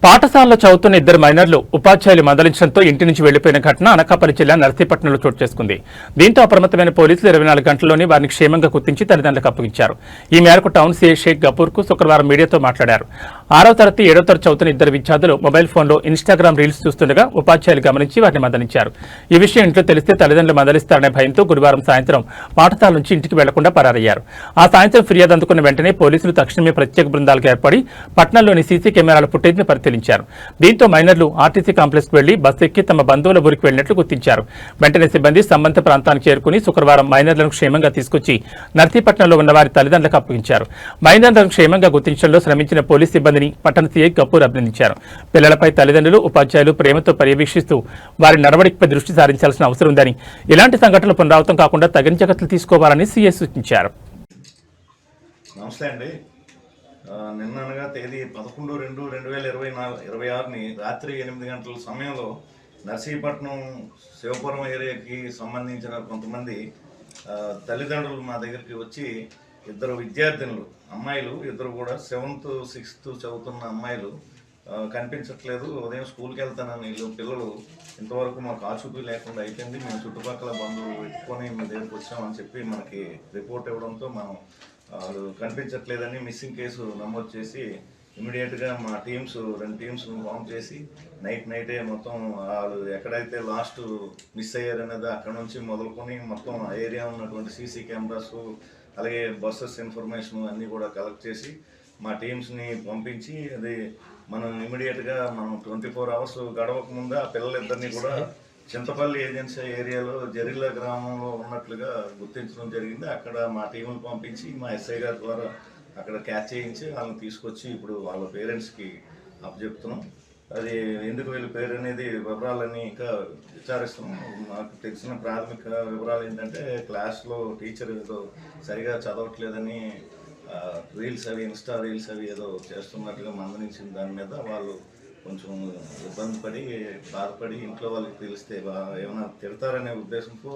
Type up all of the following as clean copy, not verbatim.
పాఠశాలలో చదువుతున్న ఇద్దరు మైనర్లు ఉపాధ్యాయులు మందలించడంతో ఇంటి నుంచి వెళ్లిపోయిన ఘటన అనకాపల్లి జిల్లా నర్సీపట్నంలో చోటు చేసుకుంది. దీంతో అప్రమత్తమైన పోలీసులు 24 గంటల్లోనే వారిని క్షేమంగా గుర్తించి తల్లిదండ్రులకు అప్పగించారు. ఈ మేరకు టౌన్ సీఐ షేక్ గఫూర్ కు శుక్రవారం మీడియాతో మాట్లాడారు. 6వ తరగతి 7వ తరగతి చదువుతున్న ఇద్దరు విద్యార్థులు మొబైల్ ఫోన్లో ఇన్స్టాగ్రామ్ రీల్స్ చూస్తుండగా ఉపాధ్యాయులు గమనించి వారిని మందలించారు. ఈ విషయం ఇంట్లో తెలిస్తే తల్లిదండ్రులు మందలిస్తారనే భయంతో గురువారం సాయంత్రం పాఠశాల నుంచి ఇంటికి వెళ్లకుండా పరారయ్యారు. ఆ సాయంత్రం ఫిర్యాదు అందుకున్న వెంటనే పోలీసులు తక్షణమే ప్రత్యేక బృందాలకు ఏర్పడి పట్టణంలోని సీసీ కెమెరాల ఫుటేజ్ను పరిశీలించారు. దీంతో మైనర్లు ఆర్టీసీ కాంప్లెక్స్ కు వెళ్లి బస్సు ఎక్కి తమ బంధువుల ఊరికి వెళ్లినట్లు గుర్తించారు. వెంటనే సిబ్బంది సంబంధిత ప్రాంతానికి చేరుకుని శుక్రవారం మైనర్లను క్షేమంగా తీసుకొచ్చి నర్సీపట్నంలో ఉన్న వారి తల్లిదండ్రులకు అప్పగించారు. మైనర్లను క్షేమంగా గుర్తించడంలో శ్రమించిన పోలీస్ సిబ్బందిని పట్టణ సీఐ గఫూర్ అభినందించారు. పిల్లలపై తల్లిదండ్రులు ఉపాధ్యాయులు ప్రేమతో పర్యవేక్షిస్తూ వారి నడవడికపై దృష్టి సారించాల్సిన అవసరం ఉందని, ఇలాంటి సంఘటనలు పునరావృతం కాకుండా తగిన జాగ్రత్తలు తీసుకోవాలని సీఐ సూచించారు. నమస్తే అండి. నిన్న అనగా తేదీ 11/2/2026 రాత్రి 8 గంటల సమయంలో నర్సీపట్నం శివపురం ఏరియాకి సంబంధించిన కొంతమంది తల్లిదండ్రులు మా దగ్గరికి వచ్చి ఇద్దరు విద్యార్థినులు అమ్మాయిలు, ఇద్దరు కూడా 7th 6th చదువుతున్న అమ్మాయిలు కనిపించట్లేదు, ఉదయం స్కూల్కి వెళ్తానని పిల్లలు ఇంతవరకు మాకు ఆచూకీ లేకుండా అయిపోయింది, మేము చుట్టుపక్కల బంధువులు పెట్టుకొని మీ దగ్గరికి వచ్చామని చెప్పి మనకి రిపోర్ట్ ఇవ్వడంతో మనం వాళ్ళు కనిపించట్లేదని మిస్సింగ్ కేసు నమోదు చేసి ఇమీడియట్గా మా టీమ్స్ 2 టీమ్స్ను ఫామ్ చేసి నైటే మొత్తం వాళ్ళు ఎక్కడైతే లాస్ట్ మిస్ అయ్యారనేది అక్కడ నుంచి మొదలుకొని మొత్తం ఏరియా ఉన్నటువంటి సీసీ కెమెరాస్ అలాగే బస్సెస్ ఇన్ఫర్మేషన్ అన్నీ కూడా కలెక్ట్ చేసి మా టీమ్స్ని పంపించి అది మనం ఇమీడియట్గా మనం 24 hours గడవక ముందు ఆ పిల్లలిద్దరినీ కూడా చింతపల్లి ఏజెన్సీ ఏరియాలో జరిల్ల గ్రామంలో ఉన్నట్లుగా గుర్తించడం జరిగింది. అక్కడ మా టీములు పంపించి మా ఎస్ఐ గారి ద్వారా అక్కడ క్యాచ్ చేయించి వాళ్ళని తీసుకొచ్చి ఇప్పుడు వాళ్ళ పేరెంట్స్కి అప్పచెప్తున్నాం. అది ఎందుకు వీళ్ళ పేరు అనేది వివరాలన్నీ ఇంకా విచారిస్తున్నాం. మాకు తెలిసిన ప్రాథమిక వివరాలు ఏంటంటే క్లాస్లో టీచర్ ఏదో సరిగా చదవట్లేదని రీల్స్ అవి ఇన్స్టా రీల్స్ అవి ఏదో చేస్తున్నట్టుగా మందలించిన దాని మీద వాళ్ళు కొంచెం ఇబ్బంది పడి బాధపడి ఇంట్లో వాళ్ళకి తెలిస్తే ఏమైనా తిడతారనే ఉద్దేశంతో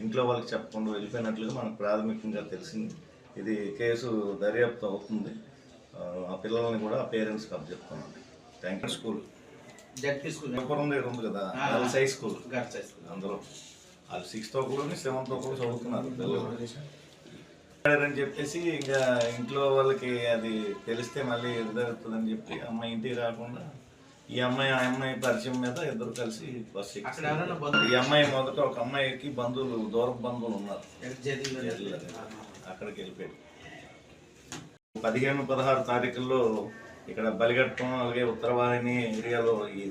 ఇంట్లో వాళ్ళకి చెప్పకుండా వెళ్ళిపోయినట్లుగా మనకు ప్రాథమికంగా తెలిసింది. ఇది కేసు దర్యాప్తు అవుతుంది. ఆ పిల్లల్ని కూడా పేరెంట్స్కి అప్పచెప్తున్నాం. Thank you. స్కూల్ జడ్పీ దగ్గర ఉంది కదా, గర్ల్స్ హై స్కూల్, అందులో వాళ్ళు 6th ఒకరు 7th ఒకరు చదువుతున్నారు పిల్లలు అని చెప్పేసి ఇంకా ఇంట్లో వాళ్ళకి అది తెలిస్తే మళ్ళీ ఎదురవుతుందని చెప్పి అమ్మాయి ఇంటికి రాకుండా ఈ అమ్మాయి ఆ అమ్మాయి పరిచయం మీద ఇద్దరు కలిసి బస్సు ఎక్కి ఈ అమ్మాయి మొదట ఒక అమ్మాయికి బంధువులు దూరపు బంధువులు ఉన్నారు, అక్కడికి వెళ్ళిపోయాడు. 15-16 తారీఖుల్లో ఇక్కడ బలిఘట్టం అలాగే ఉత్తరవాహిని ఏరియాలో ఈ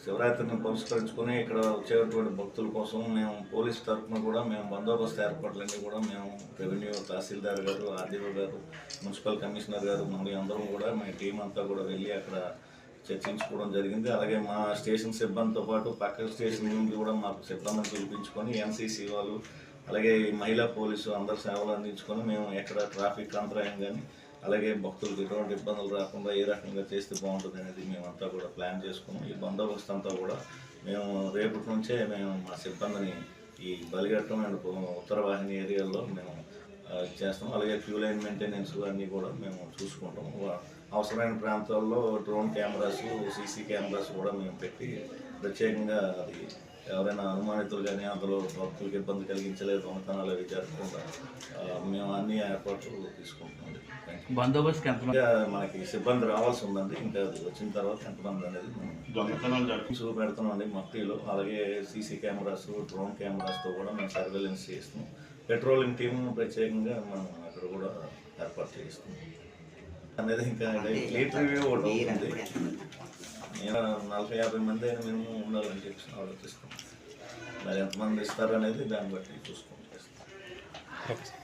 శివరాత్రిని పురస్కరించుకొని ఇక్కడ వచ్చేటువంటి భక్తుల కోసం మేము పోలీస్ తరఫున కూడా మేము బందోబస్తు ఏర్పాట్లన్నీ కూడా మేము రెవెన్యూ తహసీల్దార్ గారు, ఆర్డీఓ గారు, మున్సిపల్ కమిషనర్ గారు మళ్ళీ అందరం కూడా మా టీం అంతా కూడా వెళ్ళి అక్కడ చర్చించుకోవడం జరిగింది. అలాగే మా స్టేషన్ సిబ్బందితో పాటు పక్క స్టేషన్ నుండి కూడా మాకు సిబ్బందిని పిలిపించుకొని ఎన్సీసీ వాళ్ళు అలాగే మహిళా పోలీసు అందరు సేవలు అందించుకొని మేము ఎక్కడ ట్రాఫిక్ అంతరాయం కానీ అలాగే భక్తులకు ఎటువంటి ఇబ్బందులు రాకుండా ఏ రకంగా చేస్తే బాగుంటుంది అనేది మేమంతా కూడా ప్లాన్ చేసుకున్నాం. ఈ బందోబస్తు అంతా కూడా మేము రేపటి నుంచే మేము మా సిబ్బందిని ఈ బలిఘట్టం అండ్ ఉత్తరవాహిని ఏరియాలో మేము చేస్తాం. అలాగే క్యూ లైన్ మెయింటెనెన్స్ అన్నీ కూడా మేము చూసుకుంటాం. అవసరమైన ప్రాంతాల్లో డ్రోన్ కెమెరాస్, సీసీ కెమెరాస్ కూడా మేము పెట్టి ప్రత్యేకంగా అది ఎవరైనా అనుమానితులు కానీ అందులో భక్తులకు ఇబ్బంది కలిగించలేదు దొంగతనాలు అవి జరగకుండా మేము అన్ని ఏర్పాట్లు తీసుకుంటున్నాం. బందోబస్తు మనకి సిబ్బంది రావాల్సి ఉందండి. ఇంకా వచ్చిన తర్వాత ఎంతమంది అనేది చూపెడుతున్నామండి మట్టిలో. అలాగే సీసీ కెమెరాస్, డ్రోన్ కెమెరాస్తో కూడా మేము సర్వేలెన్స్ చేస్తున్నాం. పెట్రోలింగ్ టీము ప్రత్యేకంగా మనం అక్కడ కూడా ఏర్పాటు చేస్తున్నాం అనేది. ఇంకా ఫ్లీట్ రివ్యూ ఒకటి అవుతుంది. నేను 40-50 మంది అయినా మేము ఉండాలని చెప్పి ఆలోచిస్తాం. మరి ఎంతమంది ఇస్తారనేది దాన్ని బట్టి చూసుకుంటాం.